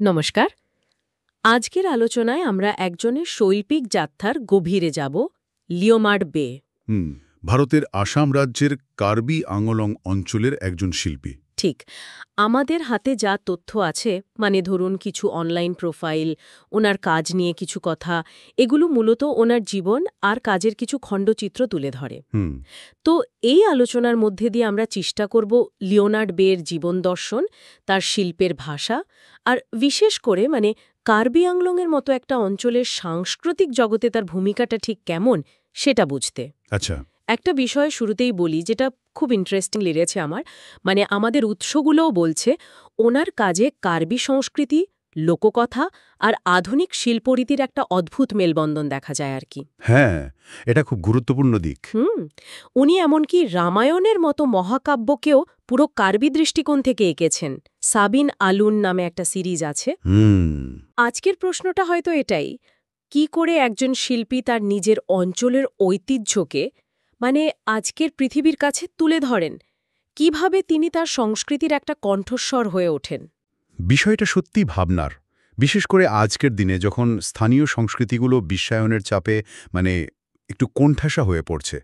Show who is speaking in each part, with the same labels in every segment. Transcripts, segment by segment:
Speaker 1: নমস্কার। আজকের আলোচনায় আমরা একজনের শৈল্পিক যাত্রার গভীরে যাব, লিওনার্ড বে।
Speaker 2: ভারতের আসাম রাজ্যের কার্বি আংলং অঞ্চলের একজন শিল্পী।
Speaker 1: ঠিক। আমাদের হাতে যা তথ্য আছে, মানে ধরুন কিছু অনলাইন প্রোফাইল, ওনার কাজ নিয়ে কিছু কথা, এগুলো মূলত ওনার জীবন আর কাজের কিছু খণ্ডচিত্র তুলে ধরে। তো এই আলোচনার মধ্যে দিয়ে আমরা চেষ্টা করব লিওনার্ড বের জীবন দর্শন, তার শিল্পের ভাষা, আর বিশেষ করে কার্বি আংলংয়ের মতো একটা অঞ্চলের সাংস্কৃতিক জগতে তার ভূমিকাটা ঠিক কেমন সেটা বুঝতে।
Speaker 2: আচ্ছা,
Speaker 1: একটা বিষয় শুরুতেই বলি, যেটা খুব ইন্টারেস্টিং লেগেছে আমার, আমাদের উৎসগুলোও বলছে ওনার কাজে কার্বি সংস্কৃতি, লোককথা আর আধুনিক শিল্পরীতির একটা অদ্ভুত মেলবন্ধন দেখা যায় আর কি।
Speaker 2: হ্যাঁ, এটা খুব গুরুত্বপূর্ণ দিক।
Speaker 1: উনি এমনকি রামায়ণের মতো মহাকাব্যকেও পুরো কার্বি দৃষ্টিকোণ থেকে এঁকেছেন। সাবিন আলুন নামে একটা সিরিজ আছে। আজকের প্রশ্নটা হয়তো এটাই, কি করে একজন শিল্পী তার নিজের অঞ্চলের ঐতিহ্যকে আজকের পৃথিবীর কাছে তুলে ধরেন, কিভাবে তিনি তার সংস্কৃতির একটা কণ্ঠস্বর হয়ে ওঠেন।
Speaker 2: বিষয়টা সত্যিই ভাবনার, বিশেষ করে আজকের দিনে যখন স্থানীয় সংস্কৃতিগুলো বিশ্বায়নের চাপে একটু কোণঠাসা হয়ে পড়ছে।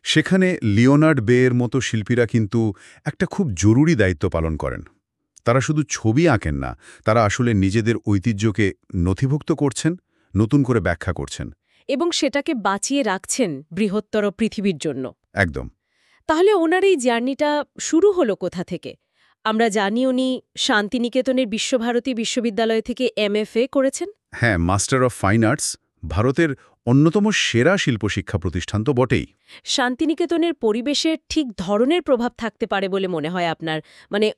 Speaker 2: সেখানে লিওনার্ড বের মতো শিল্পীরা কিন্তু একটা খুব জরুরি দায়িত্ব পালন করেন। তারা শুধু ছবি আঁকেন না, তারা আসলে নিজেদের ঐতিহ্যকে নথিভুক্ত করছেন, নতুন করে ব্যাখ্যা করছেন
Speaker 1: এবং সেটাকে বাঁচিয়ে রাখছেন বৃহত্তর পৃথিবীর জন্য।
Speaker 2: একদম।
Speaker 1: তাহলে ওনার এই জার্নিটা শুরু হলো কোথা থেকে? আমরা জানি উনি শান্তিনিকেতনের বিশ্বভারতী বিশ্ববিদ্যালয় থেকে MFA করেছেন।
Speaker 2: হ্যাঁ, মাস্টার অফ ফাইন আর্টস, ভারতের অন্যতম সেরা শিল্পশিক্ষা প্রতিষ্ঠান তো বটেই।
Speaker 1: শান্তিনিকেতনের পরিবেশের ঠিক ধরনের প্রভাব থাকতে পারে বলে মনে হয় আপনার,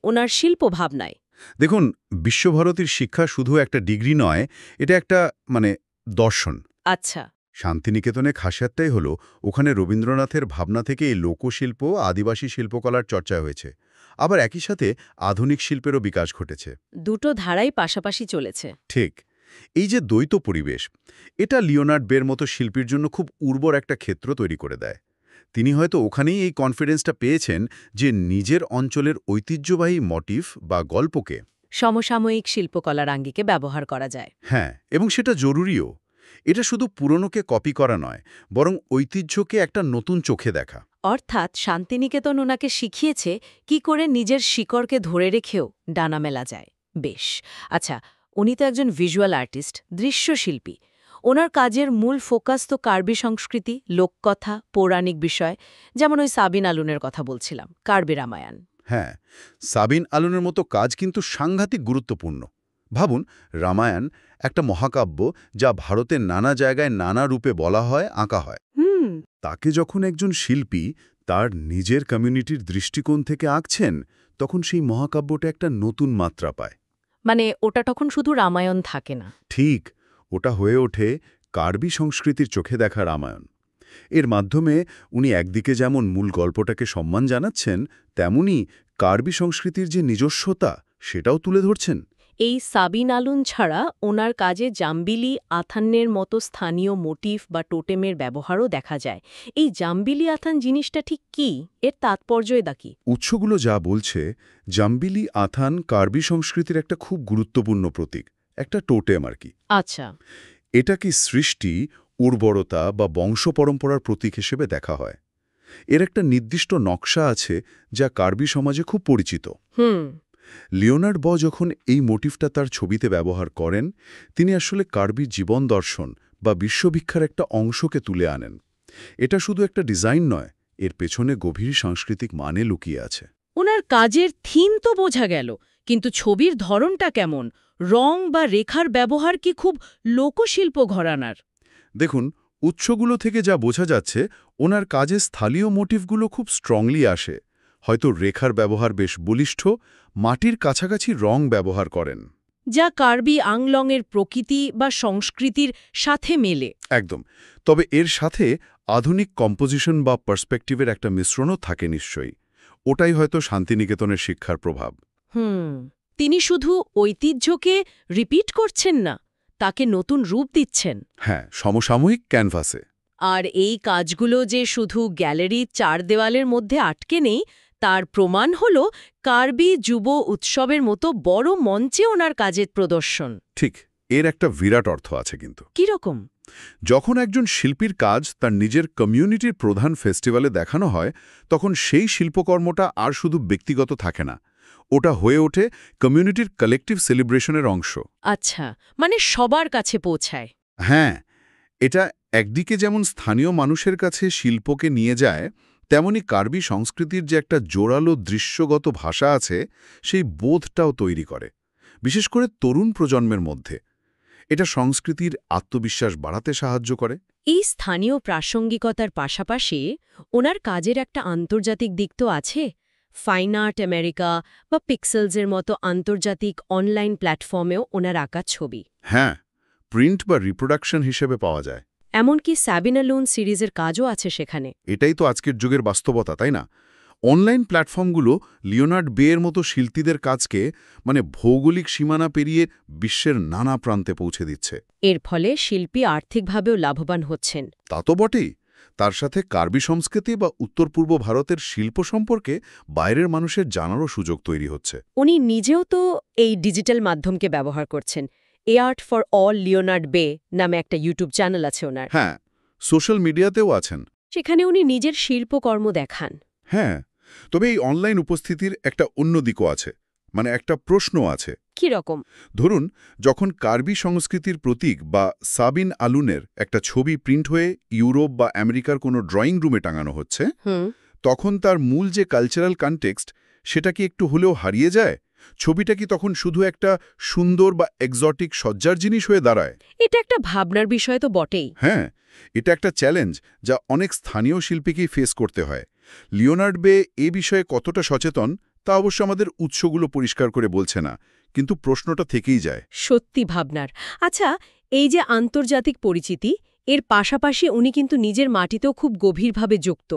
Speaker 1: ওনার শিল্প ভাবনায়?
Speaker 2: দেখুন, বিশ্বভারতীর শিক্ষা শুধু একটা ডিগ্রি নয়, এটা একটা দর্শন।
Speaker 1: আচ্ছা।
Speaker 2: শান্তিনিকেতনে খাসিয়াতটাই হলো ওখানে রবীন্দ্রনাথের ভাবনা থেকে এই লোকশিল্প, আদিবাসী শিল্পকলার চর্চা হয়েছে। আবার একই সাথে আধুনিক শিল্পেরও বিকাশ ঘটেছে।
Speaker 1: দুটো ধারাই পাশাপাশি চলেছে।
Speaker 2: ঠিক। এই যে দ্বৈত পরিবেশ, এটা লিওনার্ড বের মতো শিল্পীর জন্য খুব উর্বর একটা ক্ষেত্র তৈরি করে দেয়। তিনি হয়তো ওখানেই এই কনফিডেন্সটা পেয়েছেন যে নিজের অঞ্চলের ঐতিহ্যবাহী মোটিভ বা গল্পকে
Speaker 1: সমসাময়িক শিল্পকলার আঙ্গিকে ব্যবহার করা যায়।
Speaker 2: হ্যাঁ, এবং সেটা জরুরিও। এটা শুধু পুরনোকে কপি করা নয়, বরং ঐতিহ্যকে একটা নতুন চোখে দেখা।
Speaker 1: অর্থাৎ শান্তিনিকেতন ওনাকে শিখিয়েছে কি করে নিজের শিকড়কে ধরে রেখেও ডানা মেলা যায়। বেশ। আচ্ছা, উনি তো একজন ভিজুয়াল আর্টিস্ট, দৃশ্যশিল্পী। ওনার কাজের মূল ফোকাস তো কার্বি সংস্কৃতি, লোককথা, পৌরাণিক বিষয়, যেমন ওই সাবিন আলুনের কথা বলছিলাম, কার্বি রামায়ণ।
Speaker 2: হ্যাঁ, সাবিন আলুনের মতো কাজ কিন্তু সাংঘাতিক গুরুত্বপূর্ণ। ভাবুন, রামায়ণ একটা মহাকাব্য যা ভারতের নানা জায়গায় নানা রূপে বলা হয়, আঁকা হয়। তাকে যখন একজন শিল্পী তার নিজের কমিউনিটির দৃষ্টিকোণ থেকে আঁকছেন, তখন সেই মহাকাব্যটা একটা নতুন মাত্রা পায়।
Speaker 1: ওটা তখন শুধু রামায়ণ থাকে না।
Speaker 2: ঠিক, ওটা হয়ে ওঠে কার্বি সংস্কৃতির চোখে দেখা রামায়ণ। এর মাধ্যমে উনি একদিকে যেমন মূল গল্পটাকে সম্মান জানাচ্ছেন, তেমনি কার্বি সংস্কৃতির যে নিজস্বতা সেটাও তুলে ধরছেন।
Speaker 1: এই সাবিন আলুন ছাড়া ওনার কাজে জাম্বিলি আথানের মতো স্থানীয় মোটিভ বা টোটেমের ব্যবহারও দেখা যায়। এই জাম্বিলি আথান জিনিসটা ঠিক কি, এর তাৎপর্যই দা কি?
Speaker 2: উৎসগুলো যা বলছে, জাম্বিলি আথান কার্বি সংস্কৃতির একটা খুব গুরুত্বপূর্ণ প্রতীক, একটা টোটেম আর কি।
Speaker 1: আচ্ছা।
Speaker 2: এটা কি সৃষ্টি, উর্বরতা বা বংশ পরম্পরার প্রতীক হিসেবে দেখা হয়। এর একটা নির্দিষ্ট নকশা আছে যা কার্বি সমাজে খুব পরিচিত। লিওনার্ড ব যখন এই মোটিভটা তার ছবিতে ব্যবহার করেন, তিনি আসলে কার্বি জীবন দর্শন বা বিশ্বভিক্ষার একটা অংশকে তুলে আনেন। এটা শুধু একটা ডিজাইন নয়, এর পেছনে গভীর সাংস্কৃতিক মানে লুকিয়ে আছে।
Speaker 1: ওনার কাজের থিম তো বোঝা গেল, কিন্তু ছবির ধরনটা কেমন? রং বা রেখার ব্যবহার কি খুব লোকশিল্প ঘরানার?
Speaker 2: দেখুন, উৎসগুলো থেকে যা বোঝা যাচ্ছে, ওনার কাজে স্থানীয় মোটিভগুলো খুব স্ট্রংলি আসে। হয়তো রেখার ব্যবহার বেশ বলিষ্ঠ, মাটির কাছাকাছি রং ব্যবহার করেন,
Speaker 1: যা কার্বি আংলংয়ের প্রকৃতি বা সংস্কৃতির সাথে মেলে।
Speaker 2: একদম। তবে এর সাথে আধুনিক কম্পোজিশন বা পার্সপেক্টিভের একটা মিশ্রণও থাকে নিশ্চয়ই। ওটাই হয়তো শান্তিনিকেতনের শিক্ষার প্রভাব।
Speaker 1: তিনি শুধু ঐতিহ্যকে রিপিট করছেন না, তাকে নতুন রূপ দিচ্ছেন।
Speaker 2: হ্যাঁ, সমসাময়িক ক্যানভাসে।
Speaker 1: আর এই কাজগুলো যে শুধু গ্যালারির চার দেওয়ালের মধ্যে আটকে নেই, তার প্রমাণ হল কার্বি যুব উৎসবের মতো বড় মঞ্চে ওনার কাজের প্রদর্শন।
Speaker 2: ঠিক, এর একটা বিরাট অর্থ আছে কিন্তু।
Speaker 1: কিরকম?
Speaker 2: যখন একজন শিল্পীর কাজ তার নিজের কমিউনিটির প্রধান ফেস্টিভ্যালে দেখানো হয়, তখন সেই শিল্পকর্মটা আর শুধু ব্যক্তিগত থাকে না, ওটা হয়ে ওঠে কমিউনিটির কালেকটিভ সেলিব্রেশনের অংশ।
Speaker 1: আচ্ছা, মানে সবার কাছে পৌঁছায়।
Speaker 2: হ্যাঁ, এটা একদিকে যেমন স্থানীয় মানুষের কাছে শিল্পকে নিয়ে যায়, তেমনি কার্বি সংস্কৃতির যে একটা জোরালো দৃশ্যগত ভাষা আছে, সেই বোধটাও তৈরি করে, বিশেষ করে তরুণ প্রজন্মের মধ্যে। এটা সংস্কৃতির আত্মবিশ্বাস বাড়াতে সাহায্য করে।
Speaker 1: এই স্থানীয় প্রাসঙ্গিকতার পাশাপাশি ওনার কাজের একটা আন্তর্জাতিক দিক তো আছে। ফাইন আর্ট আমেরিকা বা পিক্সেলসের মতো আন্তর্জাতিক অনলাইন প্ল্যাটফর্মেও ওনার আঁকা ছবি।
Speaker 2: হ্যাঁ, প্রিন্ট বা রিপ্রোডাকশন হিসেবে পাওয়া যায়।
Speaker 1: এমনকি সাবিনা লুন সিরিজের কাজও আছে সেখানে।
Speaker 2: এটাই তো আজকের যুগের বাস্তবতা, তাই না? অনলাইন প্ল্যাটফর্মগুলো লিওনার্ড বেয়ের মতো শিল্পীদের কাজকে ভৌগোলিক সীমানা পেরিয়ে বিশ্বের নানা প্রান্তে পৌঁছে দিচ্ছে।
Speaker 1: এর ফলে শিল্পী আর্থিকভাবেও লাভবান হচ্ছেন।
Speaker 2: তা তো বটেই, তার সাথে কার্বি সংস্কৃতি বা উত্তর পূর্ব ভারতের শিল্প সম্পর্কে বাইরের মানুষের জানারও সুযোগ তৈরি হচ্ছে।
Speaker 1: উনি নিজেও তো এই ডিজিটাল মাধ্যমকে ব্যবহার করছেন। এ আর্ট ফর অল লিওনার্ড বে নামে একটা ইউটিউব চ্যানেল আছে ওনার।
Speaker 2: হ্যাঁ, সোশ্যাল মিডিয়াতেও আছেন।
Speaker 1: সেখানে উনি নিজের শিল্পকর্ম দেখান।
Speaker 2: হ্যাঁ, তবে এই অনলাইন উপস্থিতির একটা অন্য দিকও আছে, একটা প্রশ্ন আছে।
Speaker 1: কি রকম?
Speaker 2: ধরুন, যখন কার্বি সংস্কৃতির প্রতীক বা সাবিন আলুনের একটা ছবি প্রিন্ট হয়ে ইউরোপ বা আমেরিকার কোনো ড্রয়িং রুমে টাঙানো হচ্ছে, তখন তার মূল যে কালচারাল কনটেক্সট, সেটা কি একটু হলেও হারিয়ে যায়? ছবিটা কি তখন শুধু একটা সুন্দর বা এক্সোটিক সজ্জার জিনিস হয়ে দাঁড়ায়?
Speaker 1: এটা একটা ভাবনার বিষয় তো বটেই।
Speaker 2: হ্যাঁ, এটা একটা চ্যালেঞ্জ যা অনেক স্থানীয় শিল্পীকেই ফেস করতে হয়। লিওনার্ড বে এ বিষয়ে কতটা সচেতন তা অবশ্য আমাদের উৎসগুলো পরিষ্কার করে বলছে না, কিন্তু প্রশ্নটা থেকেই যায়।
Speaker 1: সত্যি ভাবনার। আচ্ছা, এই যে আন্তর্জাতিক পরিচিতি, এর পাশাপাশি উনি কিন্তু নিজের মাটিতেও খুব গভীরভাবে যুক্ত।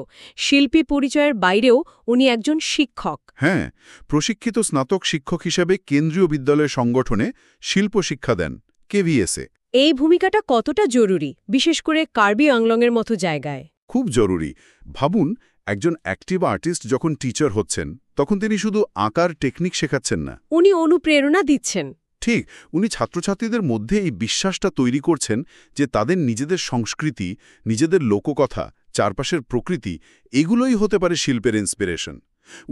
Speaker 1: শিল্পী পরিচয়ের বাইরেও উনি একজন শিক্ষক।
Speaker 2: হ্যাঁ, প্রশিক্ষিত স্নাতক শিক্ষক হিসেবে কেন্দ্রীয় বিদ্যালয় সংগঠনে শিল্প শিক্ষা দেন, কেভিএসে।
Speaker 1: এই ভূমিকাটা কতটা জরুরি, বিশেষ করে কার্বি আংলংয়ের মতো জায়গায়?
Speaker 2: খুব জরুরি। ভাবুন, একজন অ্যাক্টিভ আর্টিস্ট যখন টিচার হচ্ছেন, তখন তিনি শুধু আঁকার টেকনিক শেখাচ্ছেন না,
Speaker 1: উনি অনুপ্রেরণা দিচ্ছেন।
Speaker 2: ঠিক, উনি ছাত্রছাত্রীদের মধ্যে এই বিশ্বাসটা তৈরি করছেন যে তাদের নিজেদের সংস্কৃতি, নিজেদের লোককথা, চারপাশের প্রকৃতি, এগুলোই হতে পারে শিল্পের ইন্সপিরেশন।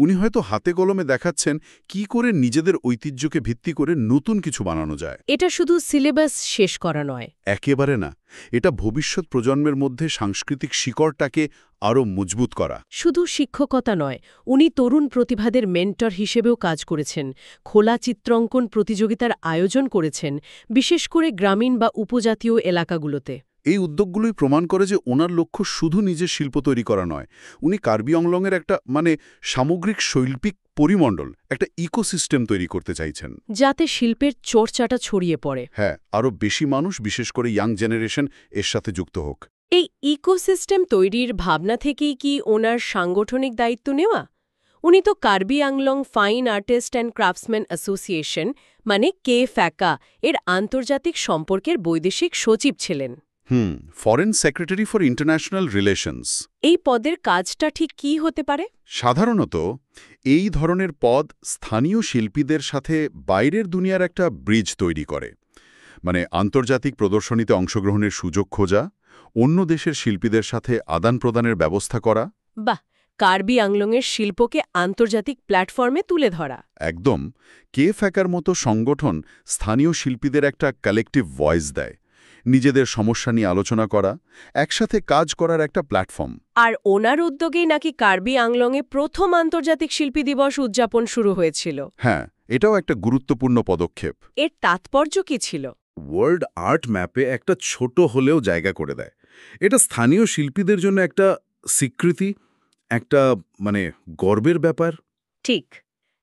Speaker 2: উনি হয়তো হাতে কলমে দেখাচ্ছেন কি করে নিজেদের ঐতিহ্যকে ভিত্তি করে নতুন কিছু বানানো যায়।
Speaker 1: এটা শুধু সিলেবাস শেষ করা নয়।
Speaker 2: একেবারে না, এটা ভবিষ্যৎ প্রজন্মের মধ্যে সাংস্কৃতিক শিকড়টাকে আরও মজবুত করা।
Speaker 1: শুধু শিক্ষকতা নয়, উনি তরুণ প্রতিভাদের মেন্টর হিসেবেও কাজ করেছেন। খোলা চিত্রাঙ্কন প্রতিযোগিতার আয়োজন করেছেন, বিশেষ করে গ্রামীণ বা উপজাতীয় এলাকাগুলোতে।
Speaker 2: এই উদ্যোগগুলোই প্রমাণ করে যে ওনার লক্ষ্য শুধু নিজের শিল্প তৈরি করা নয়, উনি কার্বি আংলংয়ের একটা সামগ্রিক শৈল্পিক পরিমণ্ডল, একটা ইকোসিস্টেম তৈরি করতে চাইছেন,
Speaker 1: যাতে শিল্পের চর্চাটা ছড়িয়ে পড়ে।
Speaker 2: হ্যাঁ, আরও বেশি মানুষ, বিশেষ করে ইয়াং জেনারেশন, এর সাথে যুক্ত হোক।
Speaker 1: এই ইকোসিস্টেম তৈরির ভাবনা থেকেই কি ওনার সাংগঠনিক দায়িত্ব নেওয়া? উনি তো Karbi Anglong fine artist and craftsman association KFACA এর আন্তর্জাতিক সম্পর্কের বৈদেশিক সচিব ছিলেন।
Speaker 2: Foreign secretary for international relations.
Speaker 1: এই পদের কাজটা ঠিক কী হতে পারে?
Speaker 2: সাধারণত এই ধরনের পদ স্থানীয় শিল্পীদের সাথে বাইরের দুনিয়ার একটা ব্রিজ তৈরি করে। আন্তর্জাতিক প্রদর্শনীতে অংশগ্রহণের সুযোগ খোঁজা, অন্য দেশের শিল্পীদের সাথে আদান প্রদানের ব্যবস্থা করা।
Speaker 1: বাহ, কার্বি আংলংয়ের শিল্পকে আন্তর্জাতিক প্ল্যাটফর্মে তুলে ধরা।
Speaker 2: একদম। KFACAর মতো সংগঠন স্থানীয় শিল্পীদের একটা কালেকটিভ ভয়েস দেয়, নিজেদের সমস্যা নিয়ে আলোচনা করা, একসাথে কাজ করার একটা প্ল্যাটফর্ম।
Speaker 1: আর ওনার উদ্যোগেই নাকি কার্বি আংলংয়ে প্রথম আন্তর্জাতিক শিল্পী দিবস উদযাপন শুরু হয়েছিল।
Speaker 2: হ্যাঁ, এটাও একটা গুরুত্বপূর্ণ পদক্ষেপ।
Speaker 1: এর তাৎপর্য কি ছিল?
Speaker 2: ওয়ার্ল্ড আর্ট ম্যাপে একটা ছোট হলেও জায়গা করে দেয়। এটা স্থানীয় শিল্পীদের জন্য একটা স্বীকৃতি, একটা গর্বের ব্যাপার।
Speaker 1: ঠিক।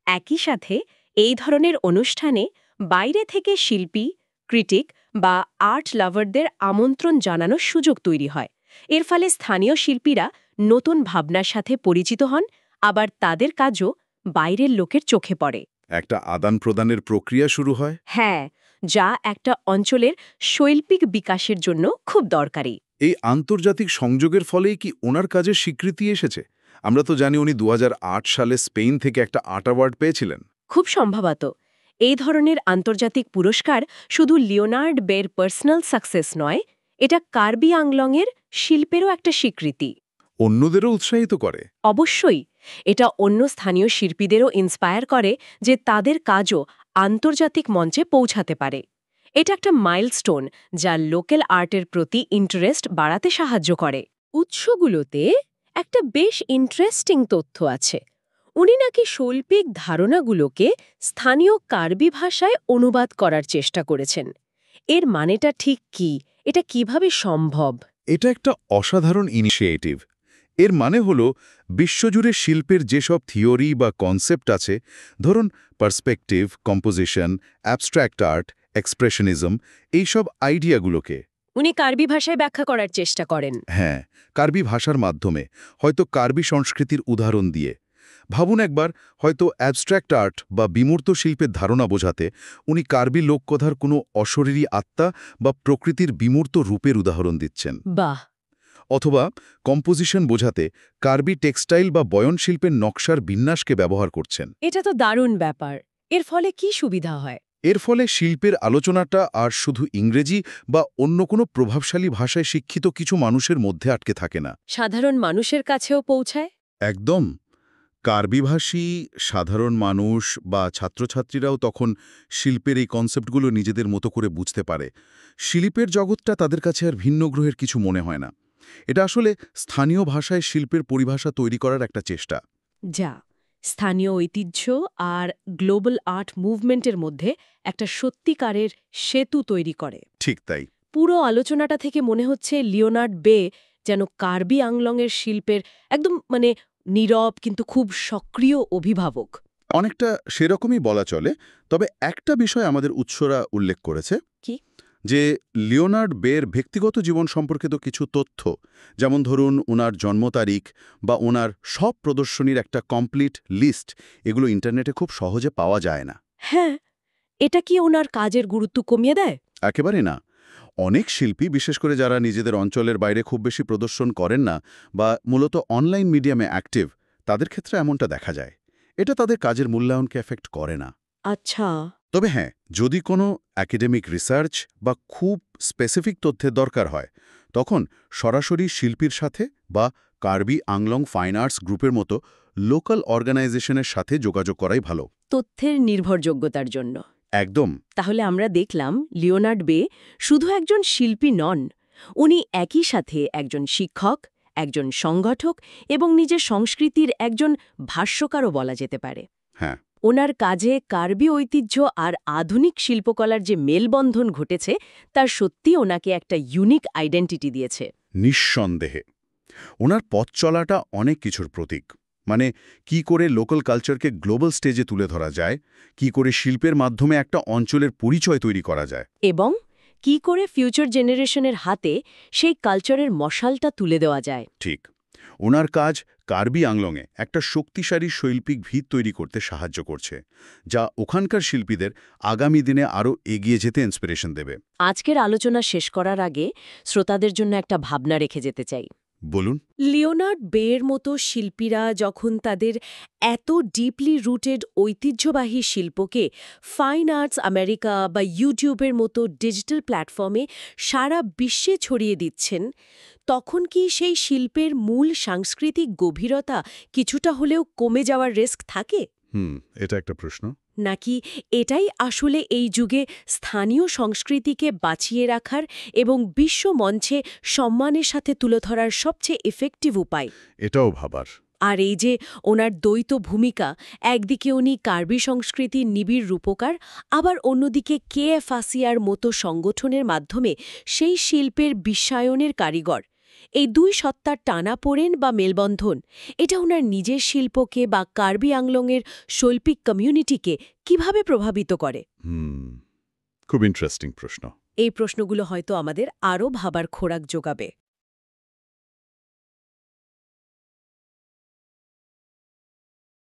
Speaker 1: একই সাথে এই ধরনের অনুষ্ঠানে বাইরে থেকে শিল্পী, ক্রিটিক বা আর্ট লাভারদের আমন্ত্রণ জানানোর সুযোগ তৈরি হয়। এর ফলে স্থানীয় শিল্পীরা নতুন ভাবনার সাথে পরিচিত হন, আবার তাদের কাজও বাইরের লোকের চোখে পড়ে।
Speaker 2: একটা আদান প্রদানের প্রক্রিয়া শুরু হয়।
Speaker 1: হ্যাঁ, যা একটা অঞ্চলের শৈল্পিক বিকাশের জন্য খুব দরকারি।
Speaker 2: এই আন্তর্জাতিক সংযোগের ফলেই কি ওনার কাজের স্বীকৃতি এসেছে? আমরা তো জানি উনি 2008 সালে স্পেন থেকে একটা আর্ট অ্যাওয়ার্ড পেয়েছিলেন।
Speaker 1: খুব সম্ভবত এই ধরনের আন্তর্জাতিক পুরস্কার শুধু লিওনার্ড বের পার্সোনাল সাকসেস নয়, এটা কার্বি আংলংয়ের শিল্পেরও একটা স্বীকৃতি।
Speaker 2: অন্যদেরও উৎসাহিত করে।
Speaker 1: অবশ্যই এটা অন্য স্থানীয় শিল্পীদেরও ইন্সপায়ার করে যে তাদের কাজও আন্তর্জাতিক মঞ্চে পৌঁছাতে পারে। এটা একটা মাইলস্টোন যা লোকাল আর্টের প্রতি ইন্টারেস্ট বাড়াতে সাহায্য করে। উৎসগুলোতে একটা বেশ ইন্টারেস্টিং তথ্য আছে। উনি নাকি শৈল্পিক ধারণাগুলোকে স্থানীয় কার্বি ভাষায় অনুবাদ করার চেষ্টা করেছেন। এর মানেটা ঠিক কি? এটা কিভাবে সম্ভব?
Speaker 2: এটা একটা অসাধারণ ইনিশিয়েটিভ। এর মানে হলো বিশ্বজুড়ে শিল্পের যেসব থিওরি বা কনসেপ্ট আছে, ধরুন perspective, composition, abstract art, expressionism, এইসব আইডিয়াগুলোকে
Speaker 1: উনি কার্বি ভাষায় ব্যাখ্যা করার চেষ্টা করেন।
Speaker 2: হ্যাঁ, কার্বি ভাষার মাধ্যমে, হয়তো কার্বি সংস্কৃতির উদাহরণ দিয়ে। ভাবুন একবার, হয়তো অ্যাবস্ট্র্যাক্ট আর্ট বা বিমূর্ত শিল্পের ধারণা বোঝাতে উনি কার্বি লোককথার কোনো অশরীরী আত্মা বা প্রকৃতির বিমূর্ত রূপের উদাহরণ দিচ্ছেন।
Speaker 1: বাহ!
Speaker 2: অথবা কম্পোজিশন বোঝাতে কার্বি টেক্সটাইল বা বয়নশিল্পের নকশার বিন্যাসকে ব্যবহার করছেন।
Speaker 1: এটা তো দারুণ ব্যাপার। এর ফলে কি সুবিধা হয়?
Speaker 2: এর ফলে শিল্পের আলোচনাটা আর শুধু ইংরেজি বা অন্য কোনো প্রভাবশালী ভাষায় শিক্ষিত কিছু মানুষের মধ্যে আটকে থাকে না,
Speaker 1: সাধারণ মানুষের কাছেও পৌঁছায়।
Speaker 2: একদম। কার্বিভাষী সাধারণ মানুষ বা ছাত্রছাত্রীরাও তখন শিল্পের এই কনসেপ্টগুলো নিজেদের মতো করে বুঝতে পারে। শিল্পের জগৎটা তাদের কাছে আর ভিন্ন গ্রহের কিছু মনে হয় না। এটা আসলে স্থানীয় ভাষায় শিল্পের পরিভাষা তৈরি করার একটা চেষ্টা,
Speaker 1: যা স্থানীয় ঐতিহ্য আর গ্লোবাল আর্ট মুভমেন্টের মধ্যে একটা সত্যিকারের সেতু তৈরি করে।
Speaker 2: ঠিক তাই।
Speaker 1: পুরো আলোচনাটা থেকে মনে হচ্ছে লিওনার্ড বে যেন কার্বি আংলংয়ের শিল্পের একদম নীরব কিন্তু খুব সক্রিয় অভিভাবক।
Speaker 2: অনেকটা সেরকমই বলা চলে। তবে একটা বিষয় আমাদের উৎসরা উল্লেখ করেছে,
Speaker 1: কি?
Speaker 2: যে লিওনার্ড বের ব্যক্তিগত জীবন সম্পর্কিত কিছু তথ্য, যেমন ধরুন ওনার জন্ম তারিখ বা ওনার সব প্রদর্শনীর একটা কমপ্লিট লিস্ট, এগুলো ইন্টারনেটে খুব সহজে পাওয়া যায় না।
Speaker 1: হ্যাঁ, এটা কি ওনার কাজের গুরুত্ব কমিয়ে দেয়?
Speaker 2: একেবারে না। অনেক শিল্পী, বিশেষ করে যারা নিজেদের অঞ্চলের বাইরে খুব বেশি প্রদর্শন করেন না বা মূলত অনলাইন মিডিয়ামে অ্যাক্টিভ, তাদের ক্ষেত্রে এমনটা দেখা যায়। এটা তাদের কাজের মূল্যায়নকে এফেক্ট করে না।
Speaker 1: আচ্ছা।
Speaker 2: তবে হ্যাঁ, যদি কোনো একাডেমিক রিসার্চ বা খুব স্পেসিফিক তথ্যের দরকার হয়, তখন সরাসরি শিল্পীর সাথে বা কার্বি আংলং ফাইন আর্টস গ্রুপের মতো লোকাল অর্গানাইজেশনের সাথে যোগাযোগ করাই ভালো।
Speaker 1: তথ্যের নির্ভরযোগ্যতার জন্য।
Speaker 2: একদম।
Speaker 1: তাহলে আমরা দেখলাম লিওনার্ড বে শুধু একজন শিল্পী নন, উনি একই সাথে একজন শিক্ষক, একজন সংগঠক এবং নিজের সংস্কৃতির একজন ভাষ্যকারও বলা যেতে পারে।
Speaker 2: হ্যাঁ।
Speaker 1: ওনার কাজে কার্বি ঐতিহ্য আর আধুনিক শিল্পকলার যে মেলবন্ধন ঘটেছে তার সত্যি ওনাকে একটা ইউনিক আইডেন্টিটি দিয়েছে।
Speaker 2: নিঃসন্দেহে ওনার পথ চলাটা অনেক কিছুর প্রতীক। মানে কি করে লোকাল কালচারকে গ্লোবাল স্টেজে তুলে ধরা যায়, কি করে শিল্পের মাধ্যমে একটা অঞ্চলের পরিচয় তৈরি করা যায়,
Speaker 1: এবং কি করে ফিউচার জেনারেশনের হাতে সেই কালচারের মশালটা তুলে দেওয়া যায়।
Speaker 2: ঠিক। ওনার কাজ কার্বি আংলংয়ে একটা শক্তিশালী শৈল্পিক ভিত তৈরি করতে সাহায্য করছে, যা ওখানকার শিল্পীদের আগামী দিনে আরও এগিয়ে যেতে ইন্সপিরেশন দেবে।
Speaker 1: আজকের আলোচনা শেষ করার আগে শ্রোতাদের জন্য একটা ভাবনা রেখে যেতে চাই।
Speaker 2: বলুন।
Speaker 1: লিওনার্ড বের মতো শিল্পীরা যখন তাদের এত ডিপলি রুটেড ঐতিহ্যবাহী শিল্পকে ফাইন আর্টস আমেরিকা বা ইউটিউবের মতো ডিজিটাল প্ল্যাটফর্মে সারা বিশ্বে ছড়িয়ে দিচ্ছেন, তখন কি সেই শিল্পের মূল সাংস্কৃতিক গভীরতা কিছুটা হলেও কমে যাওয়ার রিস্ক থাকে?
Speaker 2: এটা একটা প্রশ্ন।
Speaker 1: নাকি এটাই আসলে এই যুগে স্থানীয় সংস্কৃতিকে বাঁচিয়ে রাখার এবং বিশ্ব মঞ্চে সম্মানের সাথে তুলে ধরার সবচেয়ে এফেক্টিভ উপায়?
Speaker 2: এটাও ভাবার।
Speaker 1: আর এই যে ওনার দ্বৈত ভূমিকা, একদিকে উনি কার্বি সংস্কৃতির নিবিড় রূপকার, আবার অন্যদিকে কেএফআসিআর মতো সংগঠনের মাধ্যমে সেই শিল্পের বিশ্বায়নের কারিগর, এই দুই সত্তার টানাপোড়েন বা মেলবন্ধন, এটা ওনার নিজের শিল্পকে বা কার্বি আংলংয়ের শৈল্পিক কমিউনিটিকে কিভাবে প্রভাবিত করে?
Speaker 2: খুব ইন্টারেস্টিং প্রশ্ন।
Speaker 1: এই প্রশ্নগুলো হয়তো আমাদের আরও ভাবার খোরাক যোগাবে।